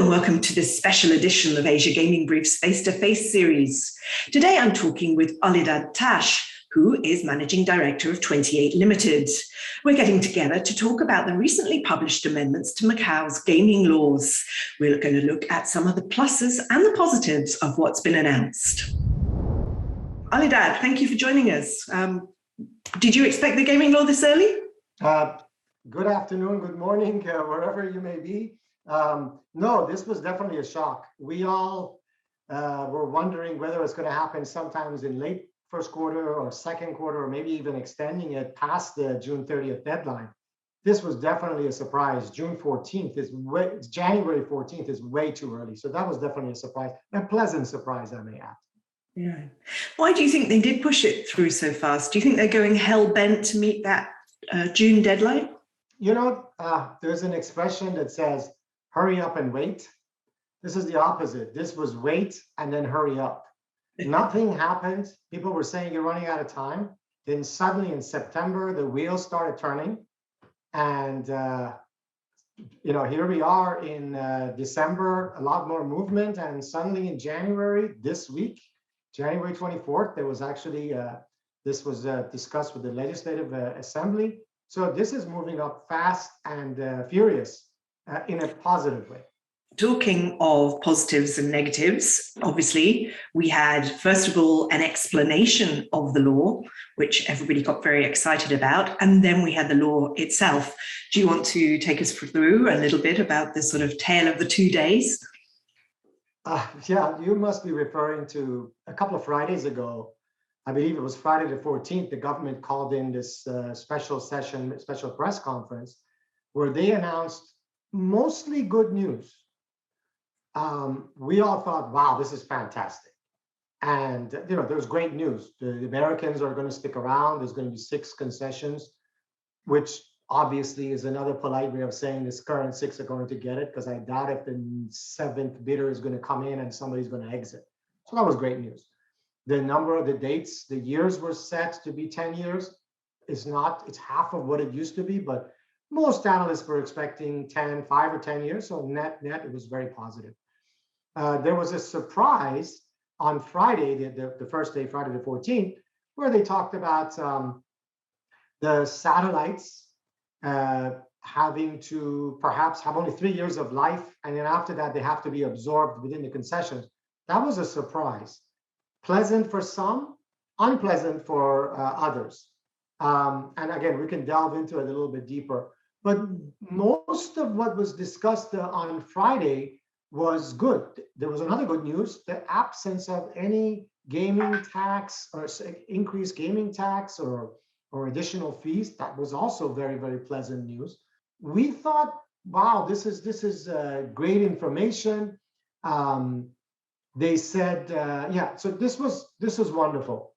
and welcome to this special edition of Asia Gaming Brief's face-to-face series. Today I'm talking with Alidad Tash, who is Managing Director of 28 Limited. We're getting together to talk about the recently published amendments to Macau's gaming laws. We're going to look at some of the pluses and the positives of what's been announced. Alidad, thank you for joining us. Did you expect the gaming law this early? Good afternoon, good morning, wherever you may be. No, this was definitely a shock. We all were wondering whether it's going to happen sometimes in late first quarter or second quarter, or maybe even extending it past the June 30th deadline. This was definitely a surprise. January 14th is way too early. So that was definitely a surprise, a pleasant surprise, I may add. Yeah. Why do you think they did push it through so fast? Do you think they're going hell-bent to meet that June deadline? You know, there's an expression that says, hurry up and wait. This is the opposite. This was wait and then hurry up. Nothing happened. People were saying you're running out of time. Then suddenly in September, the wheels started turning. And, here we are in December, a lot more movement. And suddenly in January, this week, January 24th, there was actually, this was discussed with the Legislative Assembly. So this is moving up fast and furious in a positive way. Talking of positives and negatives, obviously, we had, first of all, an explanation of the law, which everybody got very excited about, and then we had the law itself. Do you want to take us through a little bit about this sort of tale of the 2 days? Yeah, you must be referring to a couple of Fridays ago. I believe it was Friday the 14th, the government called in this special press conference, where they announced mostly good news. We all thought, wow, this is fantastic. And, there's great news. The Americans are going to stick around. There's going to be 6 concessions, which obviously is another polite way of saying this current 6 are going to get it, because I doubt if the 7th bidder is going to come in and somebody's going to exit. So that was great news. The number of the dates, the years were set to be 10 years. It's half of what it used to be, but most analysts were expecting 5 or 10 years. So net, it was very positive. There was a surprise on Friday, the first day, Friday the 14th, where they talked about the satellites having to perhaps have only 3 years of life. And then after that, they have to be absorbed within the concessions. That was a surprise. Pleasant for some, unpleasant for others. And again, we can delve into it a little bit deeper. But most of what was discussed on Friday was good. There was another good news, the absence of any gaming tax or increased gaming tax or additional fees. That was also very, very pleasant news. We thought, wow, this is great information. They said, so this was wonderful.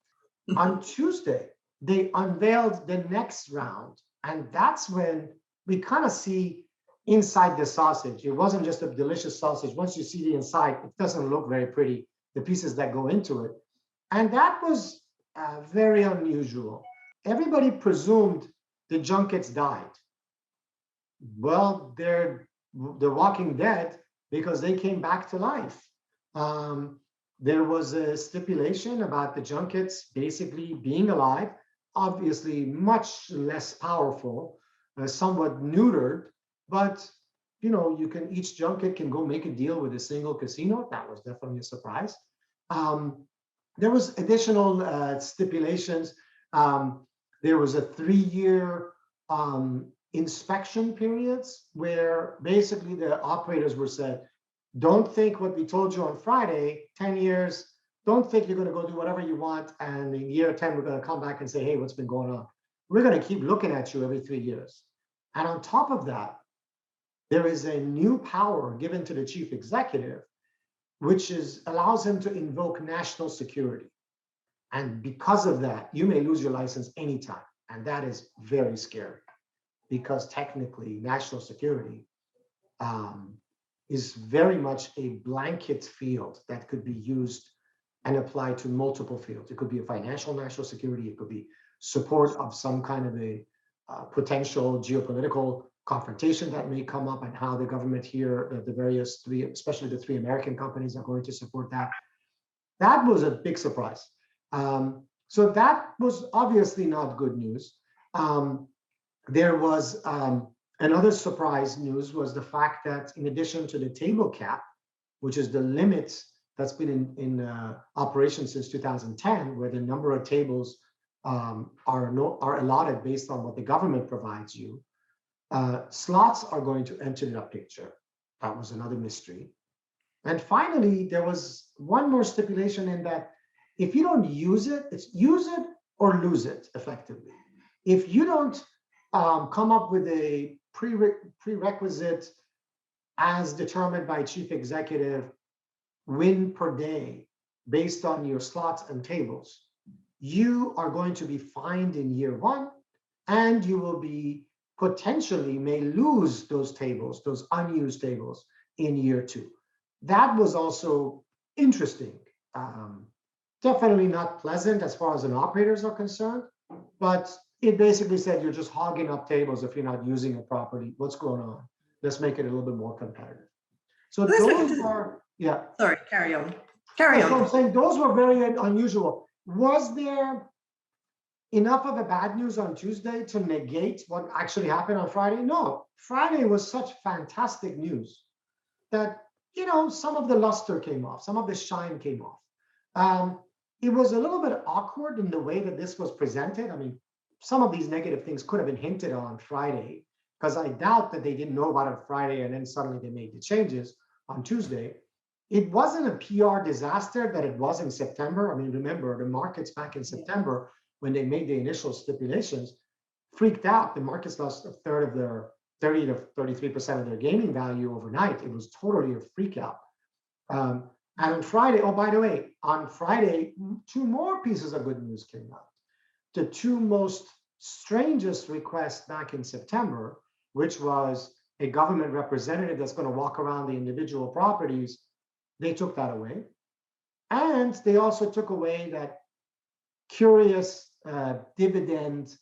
On Tuesday, they unveiled the next round. And that's when we kind of see inside the sausage. It wasn't just a delicious sausage. Once you see the inside, it doesn't look very pretty, the pieces that go into it. And that was very unusual. Everybody presumed the Junkets died. Well, they're walking dead because they came back to life. There was a stipulation about the Junkets basically being alive, obviously much less powerful, somewhat neutered, but each junket can go make a deal with a single casino. That was definitely a surprise. There was additional stipulations. There was a 3-year inspection periods where basically the operators were said, don't think what we told you on Friday, 10 years, don't think you're going to go do whatever you want. And in year 10, we're going to come back and say, hey, what's been going on? We're going to keep looking at you every 3 years. And on top of that, there is a new power given to the chief executive, which allows him to invoke national security. And because of that, you may lose your license anytime. And that is very scary because technically national security is very much a blanket field that could be used and applied to multiple fields. It could be a financial national security. It could be support of some kind of a potential geopolitical confrontation that may come up and how the government here, the various three, especially the three American companies, are going to support that. That was a big surprise. So that was obviously not good news. There was another surprise news was the fact that in addition to the table cap, which is the limit that's been in operation since 2010, where the number of tables are allotted based on what the government provides you, slots are going to enter the picture. That was another mystery. And finally, there was one more stipulation in that if you don't use it, it's use it or lose it effectively. If you don't come up with a prerequisite as determined by chief executive win per day based on your slots and tables, you are going to be fined in year one, and you will be potentially may lose those tables, those unused tables in year two. That was also interesting. Definitely not pleasant as far as the operators are concerned, but it basically said you're just hogging up tables if you're not using it properly. What's going on? Let's make it a little bit more competitive. So those are, yeah. Sorry, carry on. Carry on. So I'm saying those were very unusual. Was there enough of a bad news on Tuesday to negate what actually happened on Friday? No, Friday was such fantastic news that, you know, some of the luster came off, some of the shine came off. It was a little bit awkward in the way that this was presented. I mean, some of these negative things could have been hinted on Friday, because I doubt that they didn't know about it Friday and then suddenly they made the changes on Tuesday. It wasn't a PR disaster that it was in September. I mean, remember, the markets back in September, when they made the initial stipulations, freaked out. The markets lost a third of their 30 to 33% of their gaming value overnight. It was totally a freak out. And on Friday, oh, by the way, on Friday, two more pieces of good news came out. The two most strangest requests back in September, which was a government representative that's going to walk around the individual properties, they took that away. And they also took away that curious dividend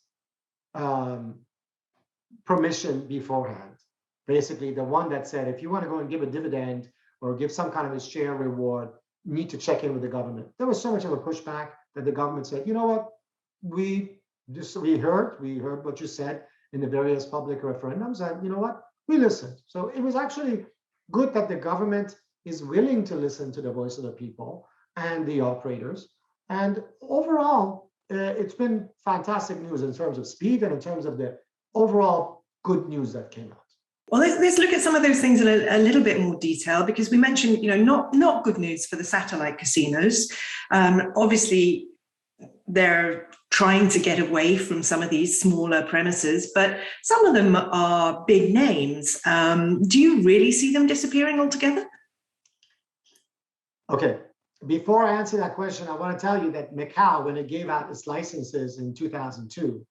permission beforehand. Basically, the one that said, if you want to go and give a dividend or give some kind of a share reward, you need to check in with the government. There was so much of a pushback that the government said, you know what, we heard what you said in the various public referendums, and you know what, we listened. So it was actually good that the government is willing to listen to the voice of the people and the operators. And overall, it's been fantastic news in terms of speed and in terms of the overall good news that came out. Well, let's look at some of those things in a little bit more detail, because we mentioned, you know, not good news for the satellite casinos. Obviously, they're trying to get away from some of these smaller premises, but some of them are big names. Do you really see them disappearing altogether? Okay, before I answer that question, I want to tell you that Macau, when it gave out its licenses in 2002,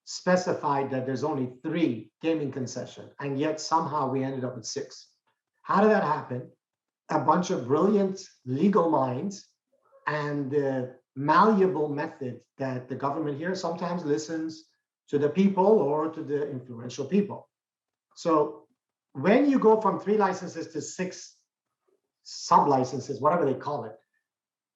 specified that there's only 3 gaming concessions, and yet somehow we ended up with 6. How did that happen? A bunch of brilliant legal minds and the malleable method that the government here sometimes listens to the people or to the influential people. So when you go from 3 licenses to 6 sub-licenses, whatever they call it,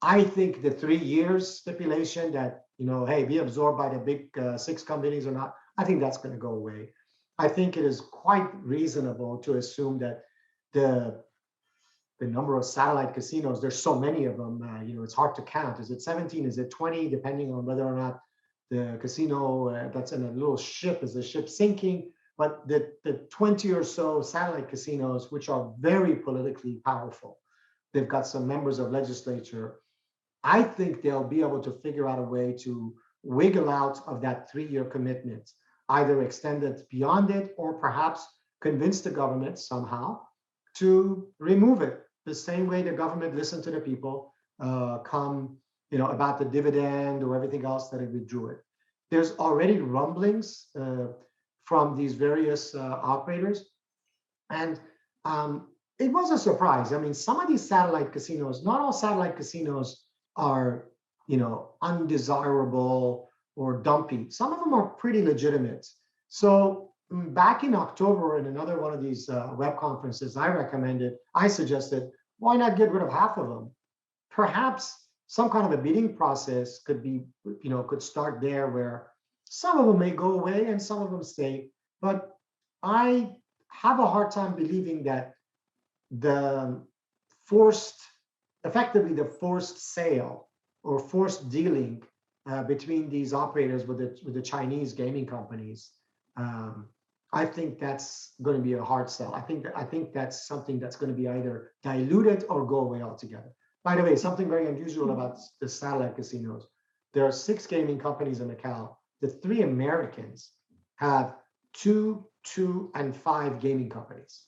I think the 3 years stipulation that, you know, hey, be absorbed by the big 6 companies or not, I think that's going to go away. I think it is quite reasonable to assume that the number of satellite casinos, there's so many of them, you know, it's hard to count. Is it 17? Is it 20? Depending on whether or not the casino that's in a little ship, is the ship sinking? But the 20 or so satellite casinos, which are very politically powerful, they've got some members of legislature. I think they'll be able to figure out a way to wiggle out of that 3-year commitment, either extend it beyond it or perhaps convince the government somehow to remove it. The same way the government listened to the people you know, about the dividend or everything else that it withdrew it. There's already rumblings from these various operators. And it was a surprise. I mean, some of these satellite casinos, not all satellite casinos are, you know, undesirable or dumpy. Some of them are pretty legitimate. So Back in October, in another one of these web conferences, I suggested, why not get rid of half of them? Perhaps some kind of a bidding process could start there where some of them may go away and some of them stay. But I have a hard time believing that the forced, effectively the forced sale or forced dealing between these operators with the Chinese gaming companies. I think that's going to be a hard sell. I think that's something that's going to be either diluted or go away altogether. By the way, something very unusual about the satellite casinos. There are 6 gaming companies in Macau. The 3 Americans have 2, 2, and 5 gaming companies.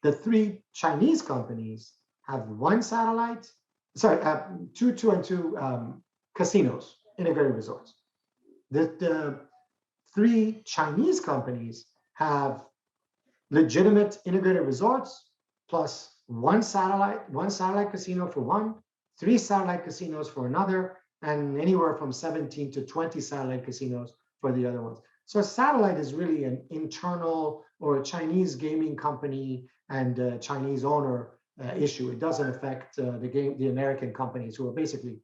The 3 Chinese companies have 1 satellite, 2, 2, and 2 casinos, integrated resorts. The 3 Chinese companies have legitimate integrated resorts plus 1 satellite casino for one, 3 satellite casinos for another, and anywhere from 17 to 20 satellite casinos for the other ones. So a satellite is really an internal or a Chinese gaming company and a Chinese owner issue. It doesn't affect the American companies who are basically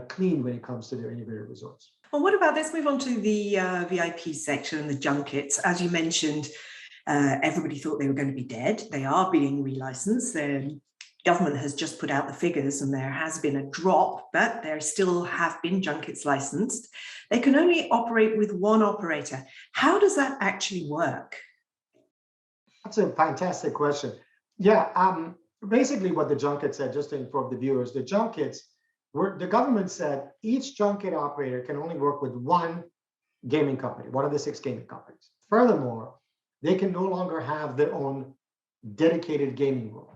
clean when it comes to their integrated resorts. Well, what about, let's move on to the VIP section and the junkets. As you mentioned, everybody thought they were going to be dead. They are being relicensed. The government has just put out the figures and there has been a drop, but there still have been junkets licensed. They can only operate with 1 operator. How does that actually work? That's a fantastic question. Yeah, basically what the junket said, just to inform the viewers, the government said each junket operator can only work with 1 gaming company, one of the 6 gaming companies. Furthermore, they can no longer have their own dedicated gaming room.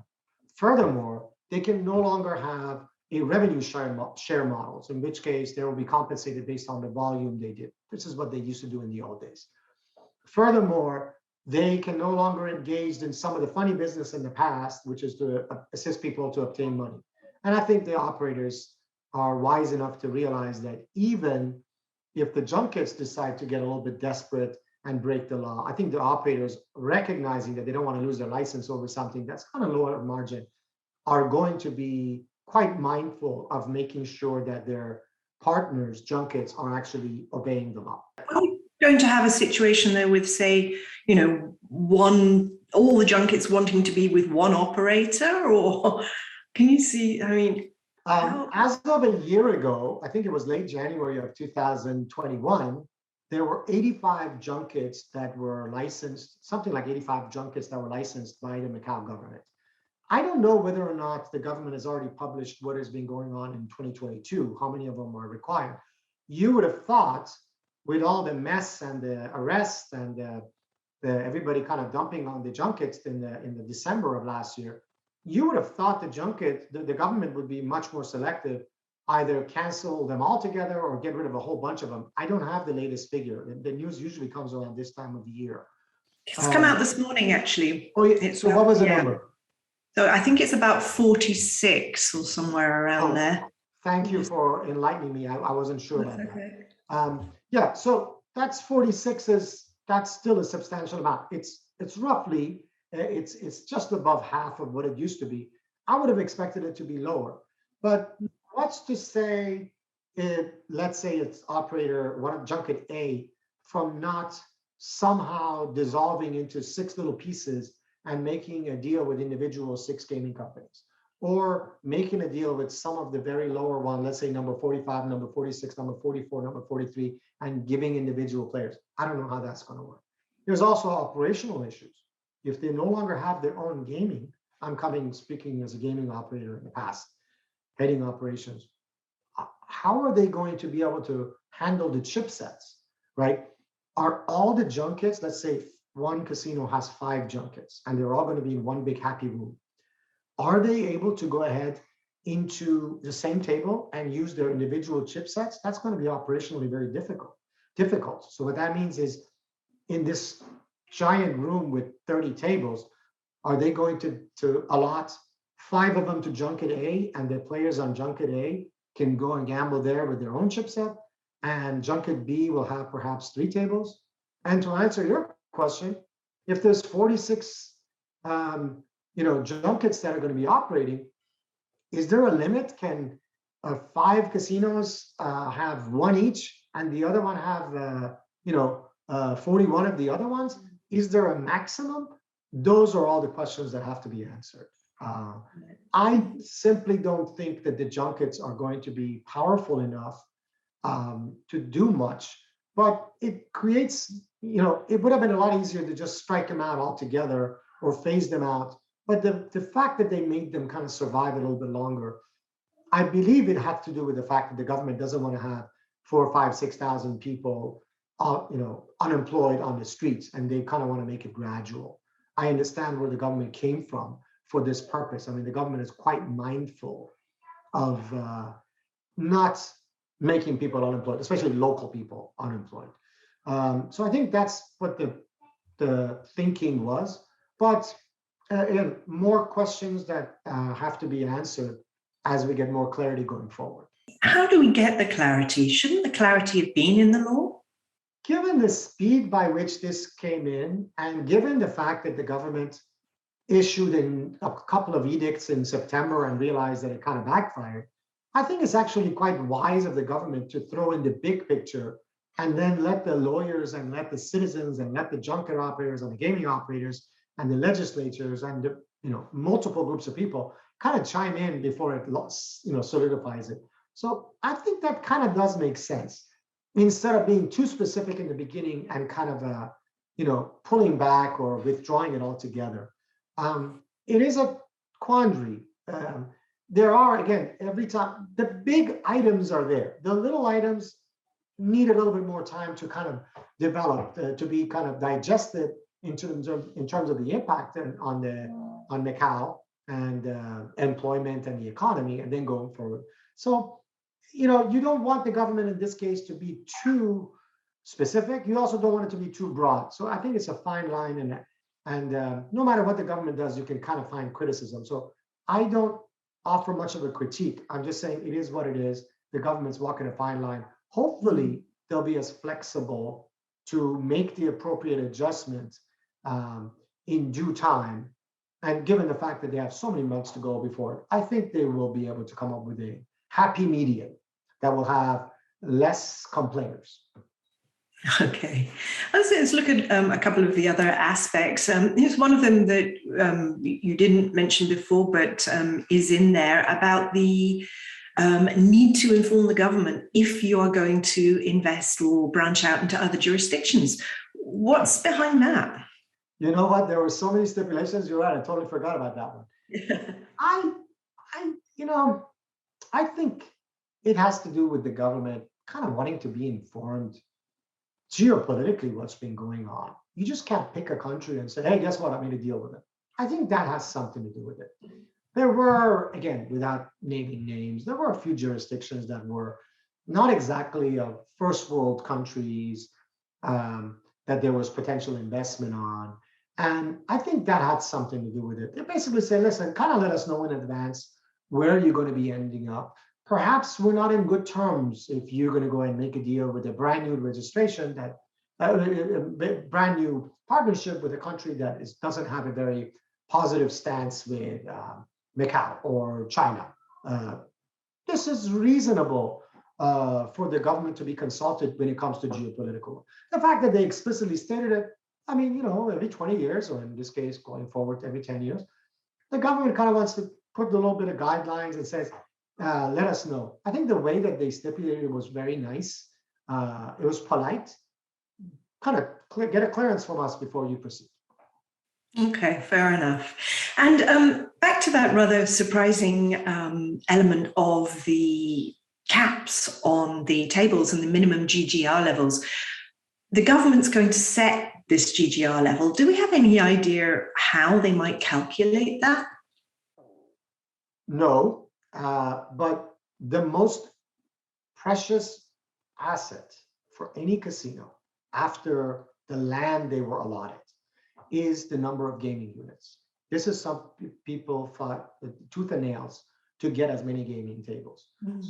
Furthermore, they can no longer have a revenue share models, in which case they will be compensated based on the volume they did. This is what they used to do in the old days. Furthermore, they can no longer engage in some of the funny business in the past, which is to assist people to obtain money. And I think the operators are wise enough to realize that even if the junkets decide to get a little bit desperate and break the law, I think the operators, recognizing that they don't want to lose their license over something that's kind of lower margin, are going to be quite mindful of making sure that their partners, junkets, are actually obeying the law. Are we going to have a situation though with, say, all the junkets wanting to be with 1 operator, or can you see, I mean, as of a year ago, I think it was late January of 2021, there were 85 junkets that were licensed, something like 85 junkets that were licensed by the Macau government. I don't know whether or not the government has already published what has been going on in 2022, how many of them are required. You would have thought, with all the mess and the arrests and everybody kind of dumping on the junkets in the December of last year, you would have thought the government would be much more selective, either cancel them altogether or get rid of a whole bunch of them. I don't have the latest figure. The news usually comes around this time of the year. It's come out this morning, actually. Oh, yeah. So what was the number? So I think it's about 46 or somewhere around there. Thank you for enlightening me. I wasn't sure about that. Yeah, so that's 46 that's still a substantial amount. It's roughly, it's just above half of what it used to be. I would have expected it to be lower, but what's to say let's say it's operator, one of junket A, from not somehow dissolving into 6 little pieces and making a deal with individual 6 gaming companies, or making a deal with some of the very lower one, let's say number 45, number 46, number 44, number 43, and giving individual players. I don't know how that's going to work. There's also operational issues. If they no longer have their own gaming, speaking as a gaming operator in the past, heading operations, how are they going to be able to handle the chipsets, right? Are all the junkets, let's say one casino has 5 junkets and they're all going to be in one big happy room. Are they able to go ahead into the same table and use their individual chipsets? That's going to be operationally very difficult. So what that means is, in this giant room with 30 tables, are they going to allot 5 of them to junket A, and the players on junket A can go and gamble there with their own chipset, and junket B will have perhaps 3 tables? And to answer your question. If there's 46, junkets that are going to be operating, is there a limit? Can 5 casinos have one each, and the other one have 41 of the other ones? Is there a maximum? Those are all the questions that have to be answered. I simply don't think that the junkets are going to be powerful enough to do much, but it creates, it would have been a lot easier to just strike them out altogether or phase them out. But the fact that they made them kind of survive a little bit longer, I believe it had to do with the fact that the government doesn't want to have 4, 5, 6,000 people, unemployed on the streets, and they kind of want to make it gradual. I understand where the government came from for this purpose. I mean, the government is quite mindful of not making people unemployed, especially local people unemployed. So I think that's what the thinking was. But again, more questions that have to be answered as we get more clarity going forward. How do we get the clarity? Shouldn't the clarity have been in the law? Given the speed by which this came in, and given the fact that the government issued a couple of edicts in September and realized that it kind of backfired, I think it's actually quite wise of the government to throw in the big picture and then let the lawyers and let the citizens and let the junket operators and the gaming operators and the legislatures and the multiple groups of people kind of chime in before it solidifies it. So I think that kind of does make sense, instead of being too specific in the beginning and kind of pulling back or withdrawing it altogether. It is a quandary. There are, again, every time the big items are there, the little items need a little bit more time to kind of develop, to be kind of digested in terms of the impact on Macau and employment and the economy, and then going forward. So, you don't want the government in this case to be too specific. You also don't want it to be too broad. So I think it's a fine line, and no matter what the government does, you can kind of find criticism. So I don't offer much of a critique. I'm just saying it is what it is. The government's walking a fine line. Hopefully, they'll be as flexible to make the appropriate adjustment in due time. And given the fact that they have so many months to go before it, I think they will be able to come up with a happy medium that will have less complainers. Okay. Let's look at a couple of the other aspects. Here's one of them that you didn't mention before, but is in there, about the need to inform the government if you are going to invest or branch out into other jurisdictions. What's behind that? You know what? There were so many stipulations. You're right. I totally forgot about that one. I think it has to do with the government kind of wanting to be informed geopolitically what's been going on. You just can't pick a country and say, hey, guess what? I'm going to deal with it. I think that has something to do with it. There were, again, without naming names, there were a few jurisdictions that were not exactly first world countries that there was potential investment on. And I think that had something to do with it. They basically say, listen, kind of let us know in advance where you're going to be ending up. Perhaps we're not in good terms if you're going to go and make a deal with a brand new registration, a brand new partnership with a country that doesn't have a very positive stance with Macau or China. This is reasonable for the government to be consulted when it comes to geopolitical. The fact that they explicitly stated it, I mean, every 20 years, or in this case, going forward every 10 years, the government kind of wants to put a little bit of guidelines and says, let us know. I think the way that they stipulated it was very nice. It was polite. Kind of get a clearance from us before you proceed. Okay, fair enough. And back to that rather surprising element of the caps on the tables and the minimum GGR levels. The government's going to set this GGR level. Do we have any idea how they might calculate that? No, but the most precious asset for any casino after the land they were allotted is the number of gaming units. This is some people fought tooth and nails to get as many gaming tables.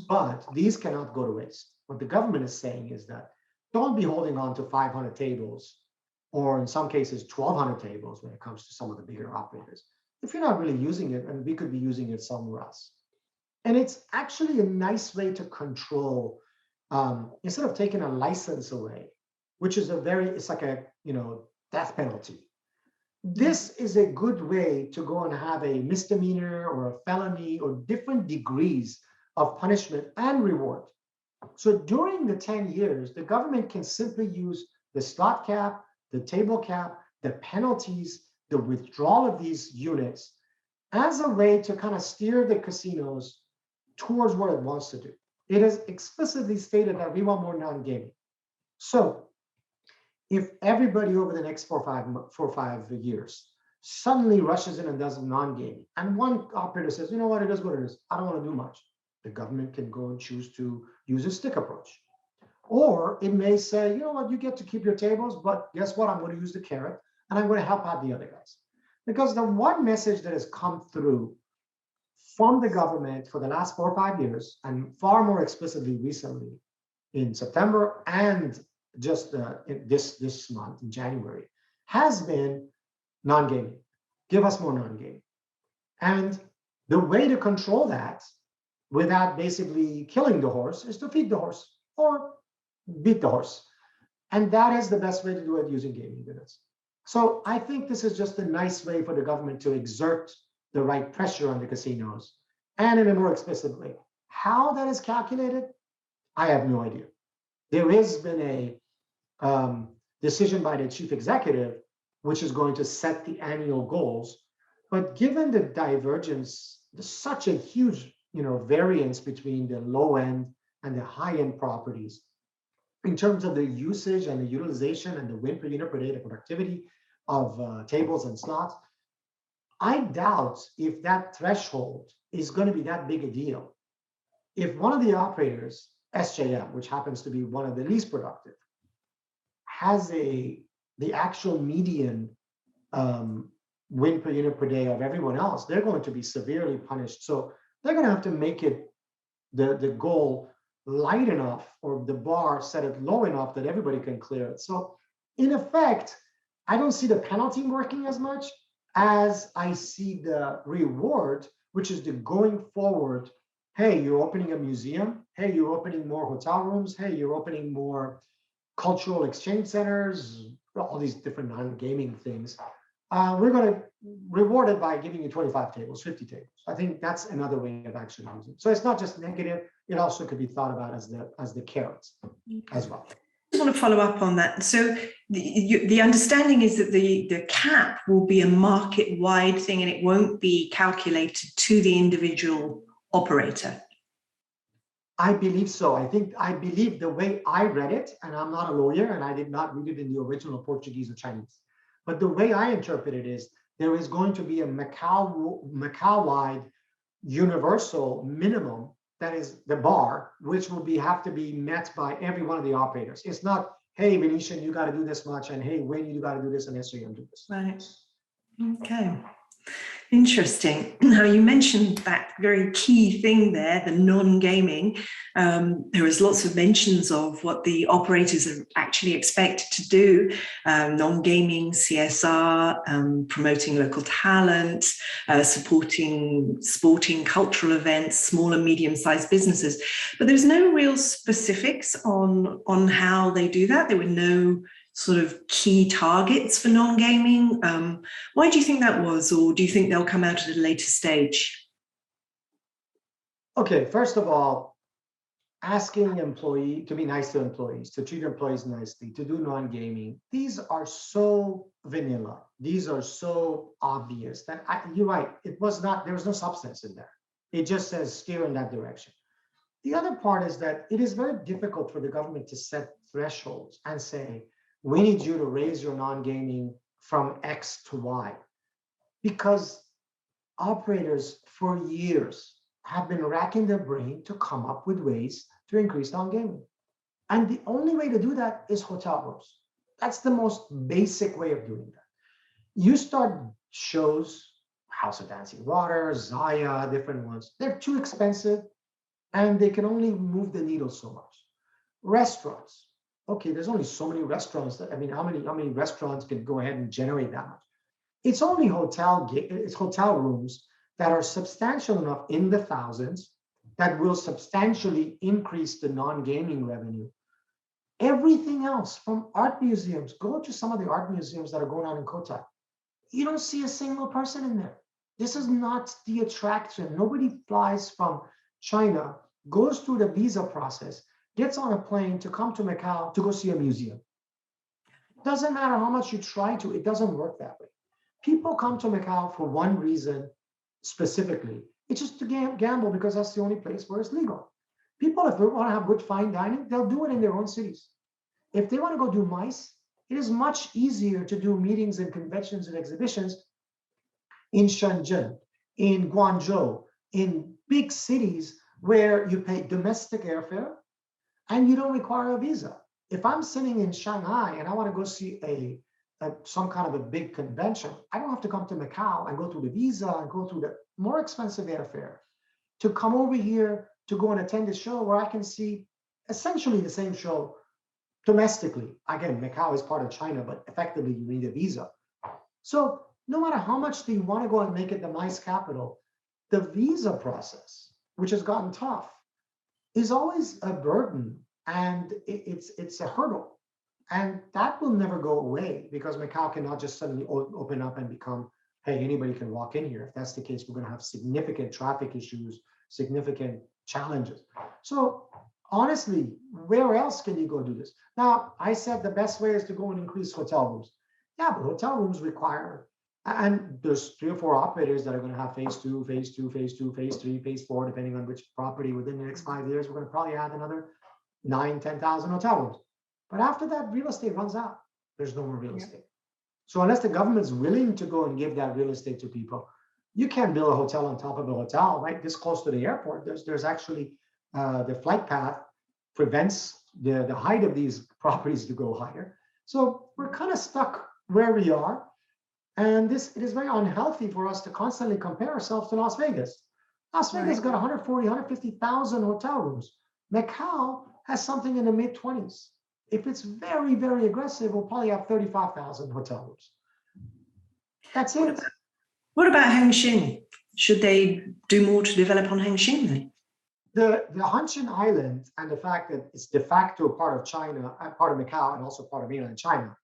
But these cannot go to waste. What the government is saying is that don't be holding on to 500 tables or in some cases 1,200 tables when it comes to some of the bigger operators, if you're not really using it, and we could be using it somewhere else. And it's actually a nice way to control, instead of taking a license away, which is it's like a, death penalty. This is a good way to go and have a misdemeanor or a felony or different degrees of punishment and reward. So during the 10 years, the government can simply use the slot cap, the table cap, the penalties, the withdrawal of these units as a way to kind of steer the casinos towards what it wants to do. It has explicitly stated that we want more non-gaming. So if everybody over the next 4 or 5 years suddenly rushes in and does non-gaming, and one operator says, you know what, it is what it is, I don't want to do much, the government can go and choose to use a stick approach. Or it may say, you know what, you get to keep your tables, but guess what, I'm going to use the carrot and I'm going to help out the other guys. Because the one message that has come through from the government for the last 4 or 5 years, and far more explicitly recently in September and just this month in January, has been non-gaming. Give us more non-gaming. And the way to control that without basically killing the horse is to feed the horse or beat the horse. And that is the best way to do it using gaming units. So I think this is just a nice way for the government to exert the right pressure on the casinos, and in a more explicit way. How that is calculated, I have no idea. There has been a decision by the chief executive, which is going to set the annual goals. But given the divergence, there's such a huge variance between the low end and the high end properties in terms of the usage and the utilization and the win per unit per day, the productivity of tables and slots, I doubt if that threshold is going to be that big a deal. If one of the operators, SJM, which happens to be one of the least productive, has the actual median win per unit per day of everyone else, they're going to be severely punished. So they're going to have to make it the goal light enough, or the bar set it low enough that everybody can clear it. So in effect, I don't see the penalty working as much as I see the reward, which is the going forward. Hey, you're opening a museum. Hey, you're opening more hotel rooms. Hey, you're opening more cultural exchange centers, all these different non-gaming things. We're going to reward it by giving you 25 tables, 50 tables. I think that's another way of actually using it. So it's not just negative, it also could be thought about as the carrots as well. I want to follow up on that. So the understanding is that the cap will be a market-wide thing and it won't be calculated to the individual operator. I believe so. I believe the way I read it, and I'm not a lawyer and I did not read it in the original Portuguese or Chinese, but the way I interpret it is there is going to be a Macau-wide universal minimum that is the bar, which will have to be met by every one of the operators. It's not, hey, Venetian, you got to do this much, and hey, Wynn, you got to do this, and SJM do this. Right. Okay. Interesting. Now, you mentioned that very key thing there, the non-gaming. There is lots of mentions of what the operators are actually expected to do, non-gaming, CSR, promoting local talent, supporting sporting, cultural events, small and medium-sized businesses. But there's no real specifics on how they do that. There were no sort of key targets for non-gaming. Why do you think that was, or do you think they'll come out at a later stage? Okay, first of all, asking employee to be nice to employees, to treat employees nicely, to do non-gaming, these are so vanilla. These are so obvious that you're right. There was no substance in there. It just says steer in that direction. The other part is that it is very difficult for the government to set thresholds and say, we need you to raise your non-gaming from X to Y, because operators for years have been racking their brain to come up with ways to increase non-gaming. And the only way to do that is hotel rooms. That's the most basic way of doing that. You start shows, House of Dancing Water, Zaya, different ones, they're too expensive and they can only move the needle so much. Restaurants. okay, there's only so many restaurants that, I mean, how many restaurants can go ahead and generate that much? It's only it's hotel rooms that are substantial enough in the thousands that will substantially increase the non-gaming revenue. Everything else, from art museums, go to some of the art museums that are going on in Cotai. You don't see a single person in there. This is not the attraction. Nobody flies from China, goes through the visa process, gets on a plane to come to Macau to go see a museum. Doesn't matter how much you try to, it doesn't work that way. People come to Macau for one reason specifically. It's just to gamble because that's the only place where it's legal. People, if they want to have good fine dining, they'll do it in their own cities. If they want to go do MICE, it is much easier to do meetings and conventions and exhibitions in Shenzhen, in Guangzhou, in big cities where you pay domestic airfare and you don't require a visa. If I'm sitting in Shanghai and I want to go see some kind of a big convention, I don't have to come to Macau and go through the visa and go through the more expensive airfare to come over here to go and attend a show where I can see essentially the same show domestically. Again, Macau is part of China, but effectively you need a visa. So no matter how much they want to go and make it the MICE capital, the visa process, which has gotten tough, is always a burden, and it's a hurdle. And that will never go away because Macau cannot just suddenly open up and become, hey, anybody can walk in here. If that's the case, we're going to have significant traffic issues, significant challenges. So honestly, where else can you go do this? Now, I said the best way is to go and increase hotel rooms. Yeah, but hotel rooms require, and there's 3 or 4 operators that are going to have phase 2, phase 2, phase 2, phase 3, phase 4, depending on which property within the next 5 years. We're going to probably add another 9, 10,000 hotel rooms. But after that, real estate runs out. There's no more real estate. So unless the government's willing to go and give that real estate to people, you can't build a hotel on top of a hotel, right? This close to the airport, there's actually the flight path prevents the height of these properties to go higher. So we're kind of stuck where we are. And it is very unhealthy for us to constantly compare ourselves to Las Vegas. Las Vegas got 140, 150,000 hotel rooms. Macau has something in the mid 20s. If it's very, very aggressive, we'll probably have 35,000 hotel rooms. That's it. What about Hengqin? Should they do more to develop on Hengqin then? The Hengqin Island and the fact that it's de facto part of China, part of Macau, and also part of mainland China,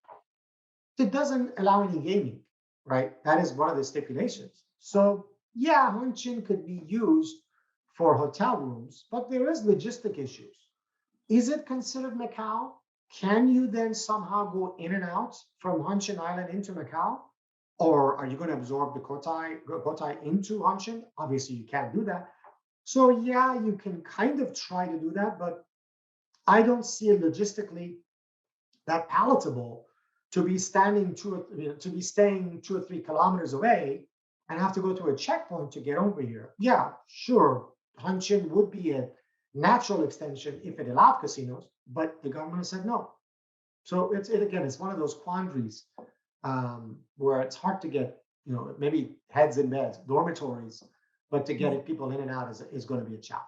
it doesn't allow any gaming, right? That is one of the stipulations. So yeah, Hengqin could be used for hotel rooms, but there is logistic issues. Is it considered Macau? Can you then somehow go in and out from Hengqin Island into Macau? Or are you going to absorb the Cotai into Hengqin? Obviously, you can't do that. So yeah, you can kind of try to do that, but I don't see it logistically that palatable to be staying 2 or 3 kilometers away and have to go to a checkpoint to get over here. Yeah, sure, Hengqin would be a natural extension if it allowed casinos, but the government said no. So it's one of those quandaries where it's hard to get, maybe heads in beds, dormitories, but to get people in and out is going to be a challenge.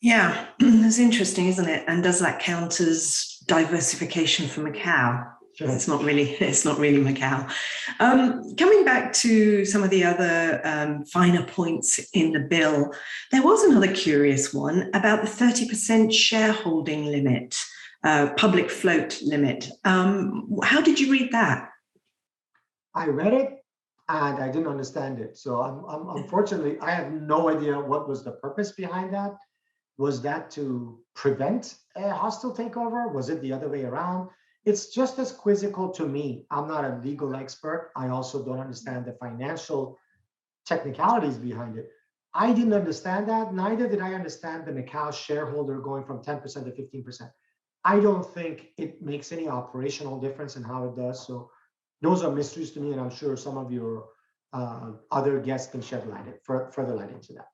Yeah, it's interesting, isn't it? And does that count as diversification for Macau? Sure. It's not really Macau. Coming back to some of the other finer points in the bill, there was another curious one about the 30% shareholding limit, public float limit. How did you read that? I read it and I didn't understand it. So unfortunately, I have no idea what was the purpose behind that. Was that to prevent a hostile takeover? Was it the other way around? It's just as quizzical to me. I'm not a legal expert. I also don't understand the financial technicalities behind it. I didn't understand that. Neither did I understand the Macau shareholder going from 10% to 15%. I don't think it makes any operational difference in how it does. So those are mysteries to me, and I'm sure some of your other guests can shed further light into that.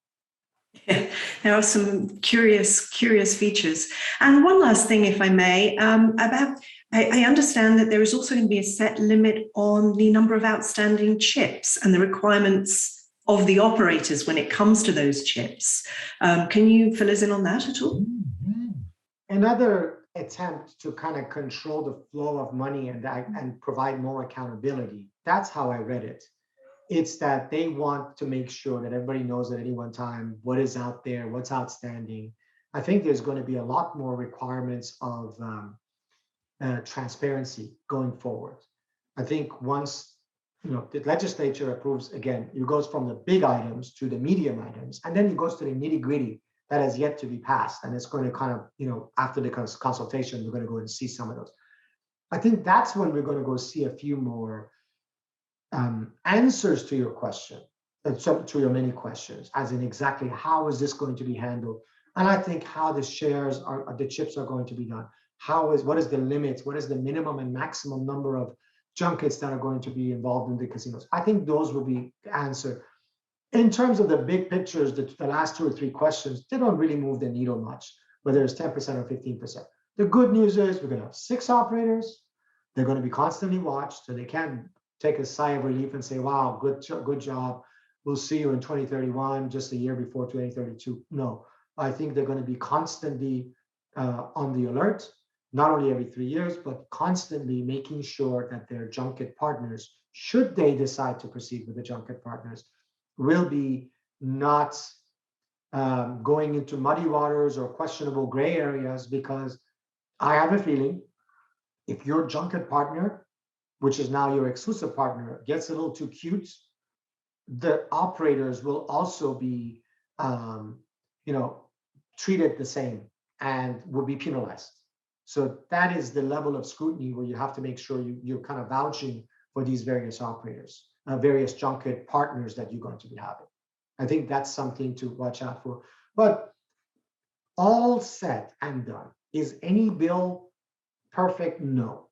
Yeah, there are some curious features. And one last thing, if I may, I understand that there is also going to be a set limit on the number of outstanding chips and the requirements of the operators when it comes to those chips. Can you fill us in on that at all? Another attempt to kind of control the flow of money and provide more accountability. That's how I read it. It's that they want to make sure that everybody knows at any one time what is out there, what's outstanding. I think there's going to be a lot more requirements of transparency going forward. I think once the legislature approves, again, it goes from the big items to the medium items, and then it goes to the nitty gritty that has yet to be passed. And it's going to kind of, after the consultation, we're going to go and see some of those. I think that's when we're going to go see a few more answers to your question, to your many questions, as in exactly how is this going to be handled. And I think how the chips are going to be done. What is the limits? What is the minimum and maximum number of junkets that are going to be involved in the casinos? I think those will be answered. In terms of the big pictures, the last 2 or 3 questions, they don't really move the needle much, whether it's 10% or 15%. The good news is we're going to have 6 operators. They're going to be constantly watched, so they can't take a sigh of relief and say, wow, good job. We'll see you in 2031, just a year before 2032. No, I think they're going to be constantly on the alert, not only every 3 years, but constantly making sure that their junket partners, should they decide to proceed with the junket partners, will be not going into muddy waters or questionable gray areas, because I have a feeling if your junket partner, which is now your exclusive partner, gets a little too cute, the operators will also be, treated the same and will be penalized. So that is the level of scrutiny where you have to make sure you're kind of vouching for these various operators, various junket partners that you're going to be having. I think that's something to watch out for. But all said and done, is any bill perfect? No.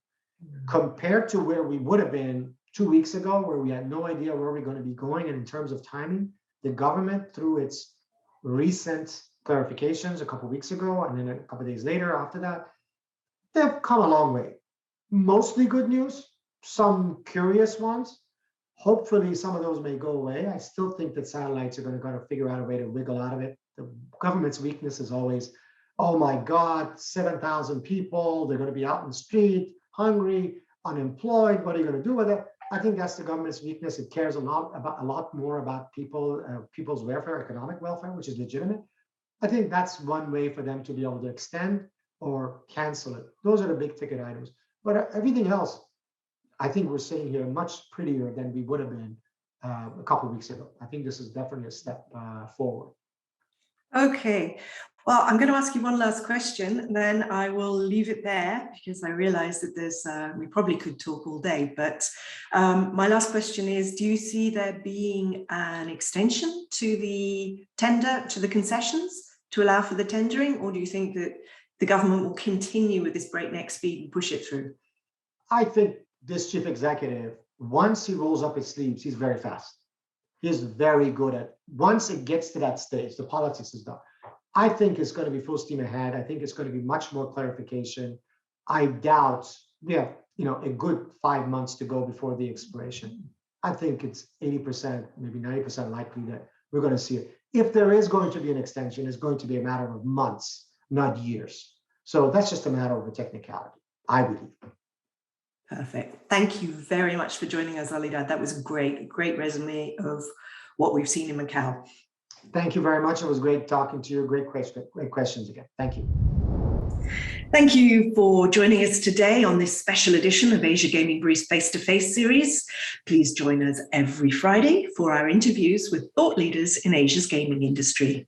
Compared to where we would have been 2 weeks ago, where we had no idea where we're going to be going, and in terms of timing, the government, through its recent clarifications a couple of weeks ago, and then a couple of days later after that, they've come a long way. Mostly good news, some curious ones. Hopefully some of those may go away. I still think that satellites are going to figure out a way to wiggle out of it. The government's weakness is always, oh my God, 7,000 people, they're going to be out in the street, hungry, unemployed, what are you going to do with it? I think that's the government's weakness. It cares a lot more about people's welfare, economic welfare, which is legitimate. I think that's one way for them to be able to extend or cancel it. Those are the big ticket items. But everything else, I think we're sitting here much prettier than we would have been a couple of weeks ago. I think this is definitely a step forward. Okay. Well, I'm going to ask you one last question, and then I will leave it there, because I realize that we probably could talk all day. But my last question is, do you see there being an extension to the tender, to the concessions, to allow for the tendering, or do you think that the government will continue with this breakneck speed and push it through? I think this chief executive, once he rolls up his sleeves, he's very fast. He's very good at, once it gets to that stage, the politics is done. I think it's going to be full steam ahead. I think it's going to be much more clarification. I doubt we have, a good 5 months to go before the expiration. I think it's 80%, maybe 90% likely that we're going to see it. If there is going to be an extension, it's going to be a matter of months, not years. So that's just a matter of a technicality, I believe. Perfect. Thank you very much for joining us, Alidad. That was a great resume of what we've seen in Macau. Thank you very much. It was great talking to you. Great questions again. Thank you. Thank you for joining us today on this special edition of Asia Gaming Briefs Face-to-Face series. Please join us every Friday for our interviews with thought leaders in Asia's gaming industry.